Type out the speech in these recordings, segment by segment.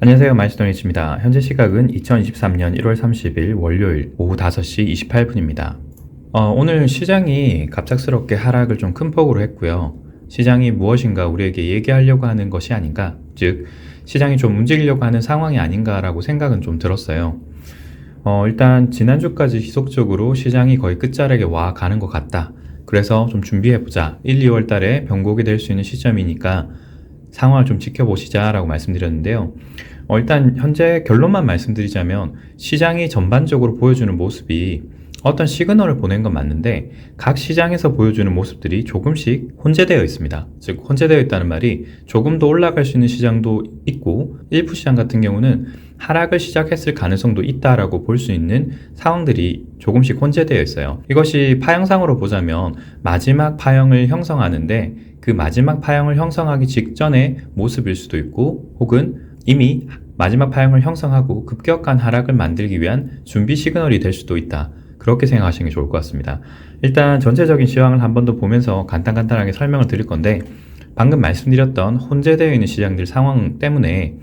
안녕하세요. 마이스터니츠입니다. 현재 시각은 2023년 1월 30일 월요일 오후 5시 28분입니다. 오늘 시장이 갑작스럽게 하락을 좀 큰 폭으로 했고요. 시장이 무엇인가 우리에게 얘기하려고 하는 것이 아닌가, 즉 시장이 좀 움직이려고 하는 상황이 아닌가라고 생각은 좀 들었어요. 일단 지난주까지 지속적으로 시장이 거의 끝자락에 와 가는 것 같다. 그래서 좀 준비해보자. 1, 2월 달에 변곡이 될 수 있는 시점이니까 상황을 좀 지켜보시자라고 말씀드렸는데요. 일단 현재 결론만 말씀드리자면 시장이 전반적으로 보여주는 모습이 어떤 시그널을 보낸 건 맞는데 각 시장에서 보여주는 모습들이 조금씩 혼재되어 있습니다. 즉 혼재되어 있다는 말이 조금 더 올라갈 수 있는 시장도 있고 일부 시장 같은 경우는 하락을 시작했을 가능성도 있다라고 볼 수 있는 상황들이 조금씩 혼재되어 있어요. 이것이 파형상으로 보자면 마지막 파형을 형성하는데 그 마지막 파형을 형성하기 직전의 모습일 수도 있고 혹은 이미 마지막 파형을 형성하고 급격한 하락을 만들기 위한 준비 시그널이 될 수도 있다. 그렇게 생각하시는 게 좋을 것 같습니다. 일단 전체적인 시황을 한 번 더 보면서 간단하게 설명을 드릴 건데 방금 말씀드렸던 혼재되어 있는 시장들 상황 때문에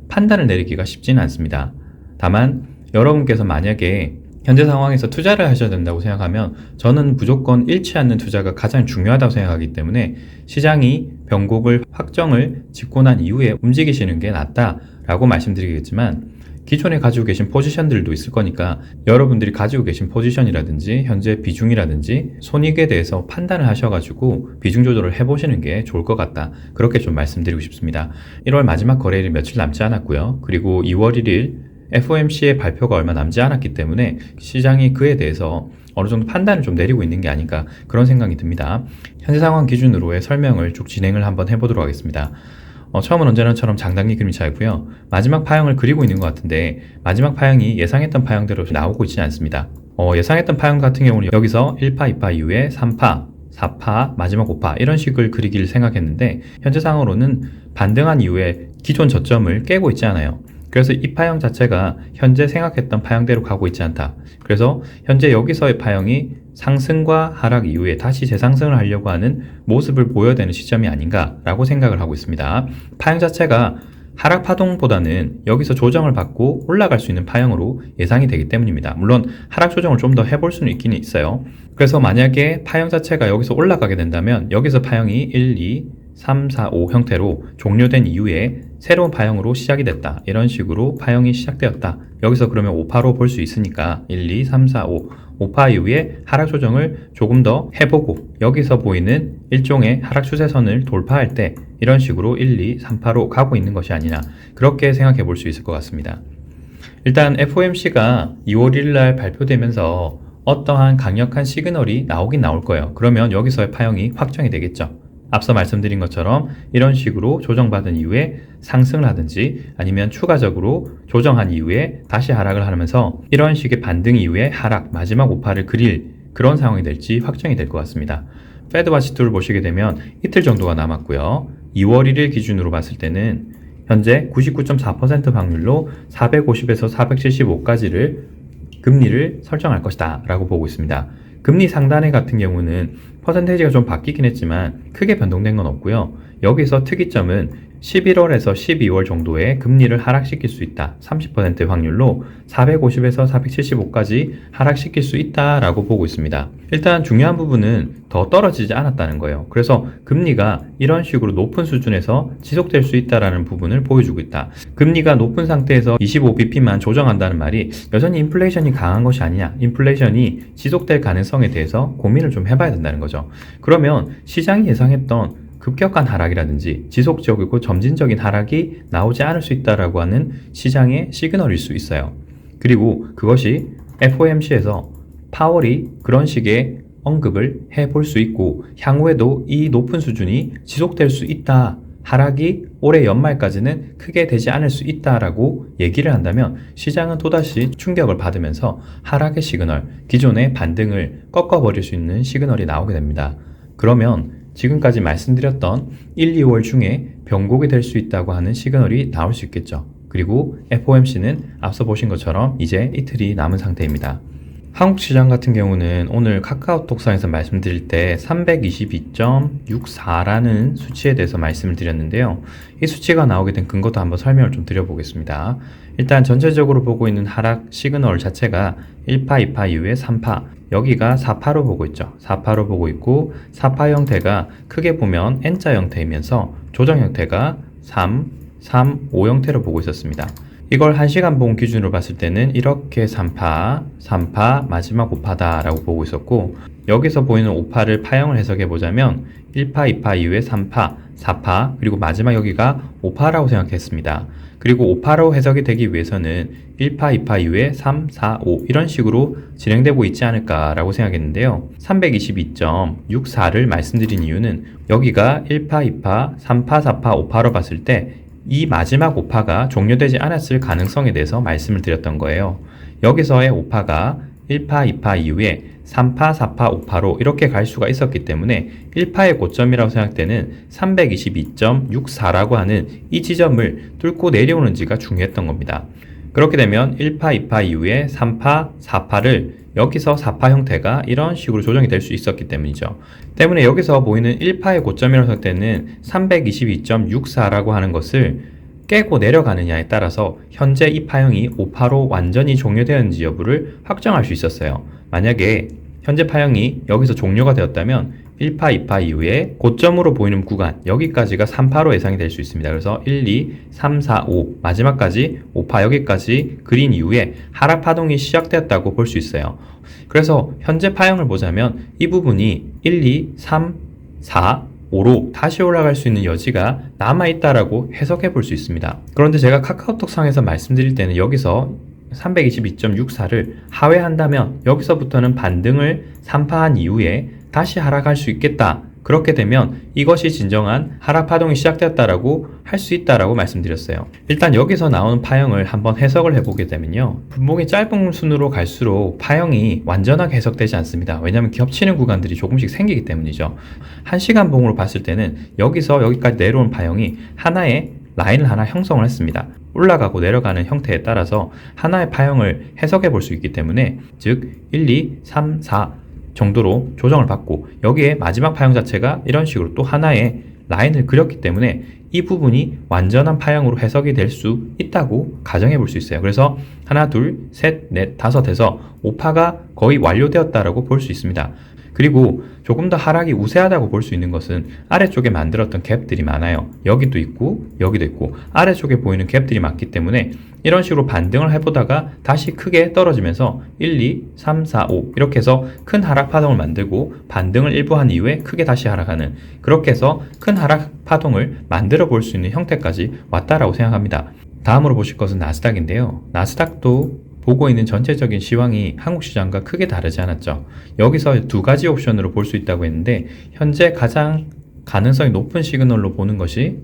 판단을 내리기가 쉽지는 않습니다. 다만 여러분께서 만약에 현재 상황에서 투자를 하셔야 된다고 생각하면 저는 무조건 잃지 않는 투자가 가장 중요하다고 생각하기 때문에 시장이 변곡을 확정을 짓고 난 이후에 움직이시는 게 낫다라고 말씀드리겠지만 기존에 가지고 계신 포지션들도 있을 거니까 여러분들이 가지고 계신 포지션이라든지 현재 비중이라든지 손익에 대해서 판단을 하셔가지고 비중 조절을 해보시는 게 좋을 것 같다. 그렇게 좀 말씀드리고 싶습니다. 1월 마지막 거래일이 며칠 남지 않았고요. 그리고 2월 1일 FOMC의 발표가 얼마 남지 않았기 때문에 시장이 그에 대해서 어느 정도 판단을 좀 내리고 있는 게 아닌가 그런 생각이 듭니다. 현재 상황 기준으로의 설명을 쭉 진행을 한번 해보도록 하겠습니다. 처음은 언제나처럼 장단기 그림이 차이고요. 마지막 파형을 그리고 있는 것 같은데 마지막 파형이 예상했던 파형대로 나오고 있지는 않습니다. 예상했던 파형 같은 경우는 여기서 1파, 2파 이후에 3파, 4파, 마지막 5파 이런 식을 그리기를 생각했는데 현재 상황으로는 반등한 이후에 기존 저점을 깨고 있지 않아요. 그래서 이 파형 자체가 현재 생각했던 파형대로 가고 있지 않다. 그래서 현재 여기서의 파형이 상승과 하락 이후에 다시 재상승을 하려고 하는 모습을 보여야 되는 시점이 아닌가라고 생각을 하고 있습니다. 파형 자체가 하락 파동보다는 여기서 조정을 받고 올라갈 수 있는 파형으로 예상이 되기 때문입니다. 물론 하락 조정을 좀 더 해볼 수는 있기는 있어요. 그래서 만약에 파형 자체가 여기서 올라가게 된다면 여기서 파형이 1, 2, 3, 4, 5 형태로 종료된 이후에 새로운 파형으로 시작이 됐다. 이런 식으로 파형이 시작되었다. 여기서 그러면 5파로 볼 수 있으니까 1, 2, 3, 4, 5 5파 이후에 하락 조정을 조금 더 해보고 여기서 보이는 일종의 하락 추세선을 돌파할 때 이런 식으로 1, 2, 3파로 가고 있는 것이 아니냐 그렇게 생각해 볼 수 있을 것 같습니다. 일단 FOMC가 2월 1일 날 발표되면서 어떠한 강력한 시그널이 나오긴 나올 거예요. 그러면 여기서의 파형이 확정이 되겠죠. 앞서 말씀드린 것처럼 이런 식으로 조정받은 이후에 상승을 하든지 아니면 추가적으로 조정한 이후에 다시 하락을 하면서 이런 식의 반등 이후에 하락, 마지막 5파를 그릴 그런 상황이 될지 확정이 될 것 같습니다. 패드와치 툴을 보시게 되면 이틀 정도가 남았고요. 2월 1일 기준으로 봤을 때는 현재 99.4% 확률로 450에서 475까지를 금리를 설정할 것이다 라고 보고 있습니다. 금리 상단에 같은 경우는 퍼센테이지가 좀 바뀌긴 했지만 크게 변동된 건 없고요. 여기서 특이점은 11월에서 12월 정도에 금리를 하락시킬 수 있다. 30% 확률로 450에서 475까지 하락시킬 수 있다라고 보고 있습니다. 일단 중요한 부분은 더 떨어지지 않았다는 거예요. 그래서 금리가 이런 식으로 높은 수준에서 지속될 수 있다라는 부분을 보여주고 있다. 금리가 높은 상태에서 25bp만 조정한다는 말이 여전히 인플레이션이 강한 것이 아니냐. 인플레이션이 지속될 가능성에 대해서 고민을 좀 해봐야 된다는 거죠. 그러면 시장이 예상했던 급격한 하락이라든지 지속적이고 점진적인 하락이 나오지 않을 수 있다라고 하는 시장의 시그널일 수 있어요. 그리고 그것이 FOMC에서 파월이 그런 식의 언급을 해볼 수 있고 향후에도 이 높은 수준이 지속될 수 있다. 하락이 올해 연말까지는 크게 되지 않을 수 있다라고 얘기를 한다면 시장은 또다시 충격을 받으면서 하락의 시그널, 기존의 반등을 꺾어버릴 수 있는 시그널이 나오게 됩니다. 그러면 지금까지 말씀드렸던 1, 2월 중에 변곡이 될 수 있다고 하는 시그널이 나올 수 있겠죠. 그리고 FOMC는 앞서 보신 것처럼 이제 이틀이 남은 상태입니다. 한국 시장 같은 경우는 오늘 카카오톡상에서 말씀드릴 때 322.64라는 수치에 대해서 말씀을 드렸는데요. 이 수치가 나오게 된 근거도 한번 설명을 좀 드려보겠습니다. 일단 전체적으로 보고 있는 하락 시그널 자체가 1파, 2파 이후에 3파, 여기가 4파로 보고 있죠. 4파로 보고 있고 4파 형태가 크게 보면 N자 형태이면서 조정 형태가 3, 3, 5 형태로 보고 있었습니다. 이걸 1시간 봉 기준으로 봤을 때는 이렇게 3파, 3파, 마지막 5파다 라고 보고 있었고, 여기서 보이는 5파를 파형을 해석해 보자면 1파, 2파 이후에 3파, 4파, 그리고 마지막 여기가 5파라고 생각했습니다. 그리고 5파로 해석이 되기 위해서는 1파, 2파 이후에 3, 4, 5 이런 식으로 진행되고 있지 않을까라고 생각했는데요. 322.64를 말씀드린 이유는 여기가 1파, 2파, 3파, 4파, 5파로 봤을 때 이 마지막 5파가 종료되지 않았을 가능성에 대해서 말씀을 드렸던 거예요. 여기서의 5파가 1파, 2파 이후에 3파, 4파, 5파로 이렇게 갈 수가 있었기 때문에 1파의 고점이라고 생각되는 322.64라고 하는 이 지점을 뚫고 내려오는지가 중요했던 겁니다. 그렇게 되면 1파, 2파 이후에 3파, 4파를 여기서 4파 형태가 이런 식으로 조정이 될 수 있었기 때문이죠. 때문에 여기서 보이는 1파의 고점이라고 생각되는 322.64라고 하는 것을 깨고 내려가느냐에 따라서 현재 이 파형이 5파로 완전히 종료되었는지 여부를 확정할 수 있었어요. 만약에 현재 파형이 여기서 종료가 되었다면 1파, 2파 이후에 고점으로 보이는 구간 여기까지가 3파로 예상이 될 수 있습니다. 그래서 1, 2, 3, 4, 5 마지막까지 5파 여기까지 그린 이후에 하락 파동이 시작되었다고 볼 수 있어요. 그래서 현재 파형을 보자면 이 부분이 1, 2, 3, 4, 5로 다시 올라갈 수 있는 여지가 남아있다라고 해석해 볼 수 있습니다. 그런데 제가 카카오톡 상에서 말씀드릴 때는 여기서 322.64를 하회한다면 여기서부터는 반등을 3파한 이후에 다시 하락할 수 있겠다. 그렇게 되면 이것이 진정한 하락 파동이 시작되었다라고 할 수 있다라고 말씀드렸어요. 일단 여기서 나오는 파형을 한번 해석을 해보게 되면요. 분봉이 짧은 순으로 갈수록 파형이 완전하게 해석되지 않습니다. 왜냐하면 겹치는 구간들이 조금씩 생기기 때문이죠. 1시간 봉으로 봤을 때는 여기서 여기까지 내려온 파형이 하나의 라인을 하나 형성을 했습니다. 올라가고 내려가는 형태에 따라서 하나의 파형을 해석해 볼 수 있기 때문에 즉 1, 2, 3, 4 정도로 조정을 받고 여기에 마지막 파형 자체가 이런 식으로 또 하나의 라인을 그렸기 때문에 이 부분이 완전한 파형으로 해석이 될 수 있다고 가정해 볼 수 있어요. 그래서 하나, 둘, 셋, 넷, 다섯 해서 5파가 거의 완료되었다라고 볼 수 있습니다. 그리고 조금 더 하락이 우세하다고 볼 수 있는 것은 아래쪽에 만들었던 갭들이 많아요. 여기도 있고 여기도 있고 아래쪽에 보이는 갭들이 많기 때문에 이런 식으로 반등을 해보다가 다시 크게 떨어지면서 1, 2, 3, 4, 5 이렇게 해서 큰 하락 파동을 만들고 반등을 일부 한 이후에 크게 다시 하락하는 그렇게 해서 큰 하락 파동을 만들어 볼 수 있는 형태까지 왔다라고 생각합니다. 다음으로 보실 것은 나스닥인데요. 나스닥도 보고 있는 전체적인 시황이 한국 시장과 크게 다르지 않았죠. 여기서 두 가지 옵션으로 볼 수 있다고 했는데 현재 가장 가능성이 높은 시그널로 보는 것이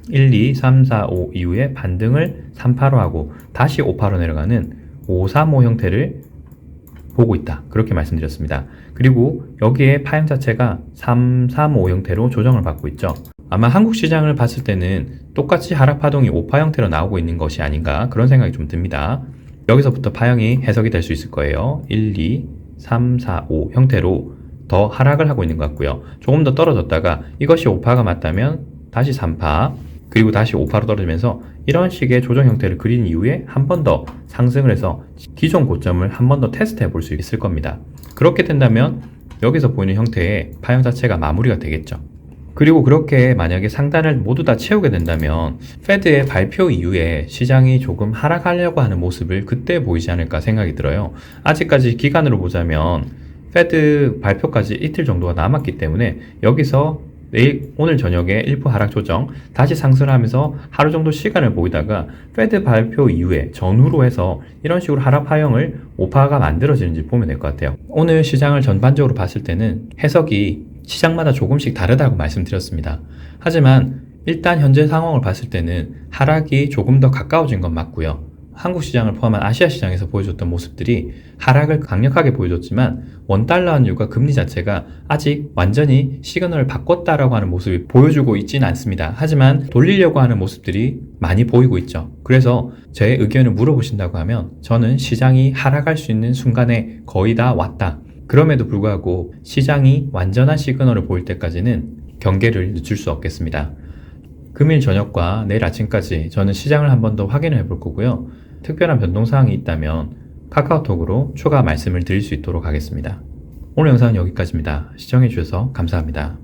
1, 2, 3, 4, 5 이후에 반등을 3파로 하고 다시 5파로 내려가는 5, 3, 5 형태를 보고 있다. 그렇게 말씀드렸습니다. 그리고 여기에 파형 자체가 3, 3, 5 형태로 조정을 받고 있죠. 아마 한국 시장을 봤을 때는 똑같이 하락 파동이 5파 형태로 나오고 있는 것이 아닌가 그런 생각이 좀 듭니다. 여기서부터 파형이 해석이 될 수 있을 거예요. 1, 2, 3, 4, 5 형태로 더 하락을 하고 있는 것 같고요. 조금 더 떨어졌다가 이것이 5파가 맞다면 다시 3파 그리고 다시 5파로 떨어지면서 이런 식의 조정 형태를 그린 이후에 한 번 더 상승을 해서 기존 고점을 한 번 더 테스트해 볼 수 있을 겁니다. 그렇게 된다면 여기서 보이는 형태의 파형 자체가 마무리가 되겠죠. 그리고 그렇게 만약에 상단을 모두 다 채우게 된다면 페드의 발표 이후에 시장이 조금 하락하려고 하는 모습을 그때 보이지 않을까 생각이 들어요. 아직까지 기간으로 보자면 페드 발표까지 이틀 정도가 남았기 때문에 여기서 오늘 저녁에 일부 하락 조정 다시 상승하면서 하루 정도 시간을 보이다가 페드 발표 이후에 전후로 해서 이런 식으로 하락 파형을 5파가 만들어지는지 보면 될 것 같아요. 오늘 시장을 전반적으로 봤을 때는 해석이 시장마다 조금씩 다르다고 말씀드렸습니다. 하지만 일단 현재 상황을 봤을 때는 하락이 조금 더 가까워진 건 맞고요. 한국 시장을 포함한 아시아 시장에서 보여줬던 모습들이 하락을 강력하게 보여줬지만 원달러 환율과 금리 자체가 아직 완전히 시그널을 바꿨다라고 하는 모습이 보여주고 있지는 않습니다. 하지만 돌리려고 하는 모습들이 많이 보이고 있죠. 그래서 제 의견을 물어보신다고 하면 저는 시장이 하락할 수 있는 순간에 거의 다 왔다. 그럼에도 불구하고 시장이 완전한 시그널을 보일 때까지는 경계를 늦출 수 없겠습니다. 금일 저녁과 내일 아침까지 저는 시장을 한 번 더 확인을 해볼 거고요. 특별한 변동사항이 있다면 카카오톡으로 추가 말씀을 드릴 수 있도록 하겠습니다. 오늘 영상은 여기까지입니다. 시청해주셔서 감사합니다.